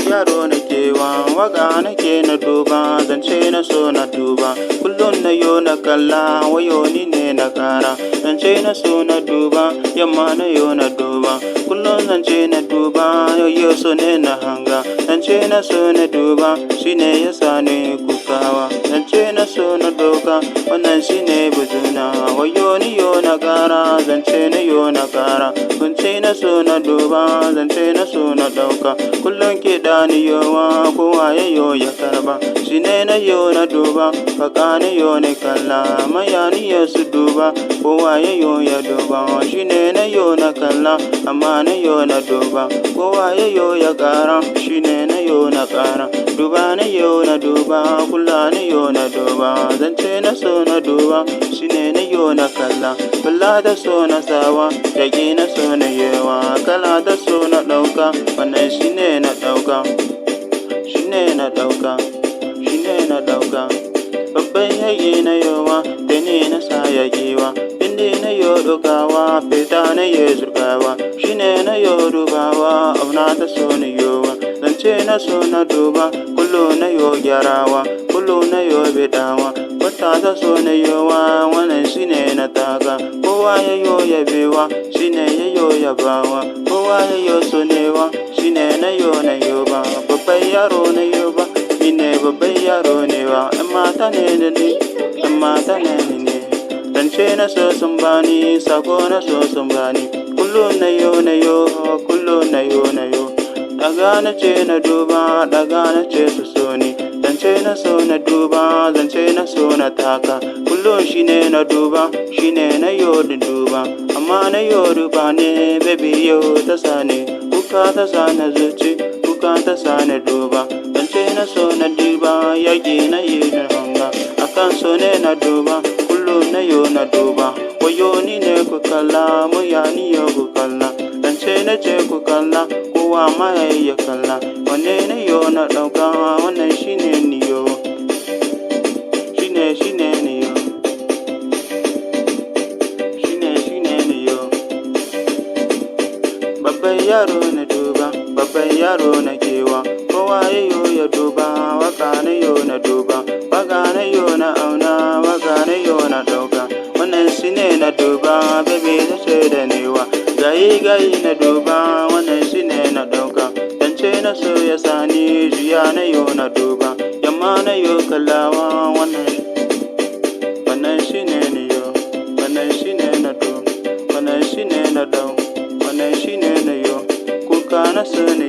yaro na kewa, waka nake na duba, zance na so na duba. Kullum na yo na kalla, wayo ni ne na kara. Zance na so na duba, yamma na yo na duba. Kullum zance na duba, yau so ne na hanga. Zance na so na duba, shine ya sa ni kukawa. Zance na so na doka, wannan shine buzuna. Wayo ni yo na kara, zance na yo na kara. Zance na so na duba, zance na so na dauka. Kullum kiɗa ni yowa, kowa ya yo ya karba. Shine na yo na duba, baka ni yo ni kalla. Maya ni ya su duba, kowa ya yo ya duba. Shine na yo na kalla, amma na yo na duba. Kowa ya yo ya kara, shine na yo na kara. Duba na yo na duba, kula ni yo na duba. Zance na so na duba, shine na yo na kalla. Kula da so na sawa, yaƙi na so na yewa. Kala da so na ɗauka, wannan shine na ɗauka. Shine na ɗauka, shine na ɗauka. Babban yaƙi na yowa, da ni na sa yaƙiwa. Bindi na yo ɗaukawa, fita na ye zurgawa. Shine na yo dubawa, auna ta so na yowa. Zance na so na duba, kullu na yo gyarawa. Kullu na yo bidawa, wata ta so na yowa. Wannan shine na taka, kowa ya yo ya bewa. Shine ya yo ya bawa, kowa ya yo sonewa. Shine na yo ba, babban yaro na yoba. Ni ne babban yaro ne ba, ɗan mata ne da ni, ɗan mata ne ne. Zance na so sun bani, sako na so sun bani. Kullum na yo, kullum na yo. Daga na ce na duba, daga na ce su so ni. Zance na so na duba, zance na so na taka. Kullum shine na duba, shine na yo da duba. Amma na yo duba ne, baby yo ta sani. Kuka ta sa na zuci, kuka ta sa na duba. Zance na so na duba, yaƙi na yi na hanga. Akan so ne na duba, kullum na yo na duba. Wayo ni ne ku kalla, muya ni yo ku kalla. Zance na ce ku kalla, kowa ma ya kalla. Wanne na yo na ɗauka, wannan shine ni yo. Shine ni yo. Shine ni yo. Babban yaro na duba, babban yaro na kewa. Kowa ya yo ya duba, waka na yo na duba. Waka na yo na auna, waka na yo na ɗauka. Wannan shine na duba, baby ta ce da newa. Gayi na duba, wannan shine na ɗauka. Zance na so ya sani, jiya na yo na duba. Yamma na yo kallawa, wannan shine ni yo. Wannan shine na do, wannan shine na dau, wannan shine na yo. Kuka na so ne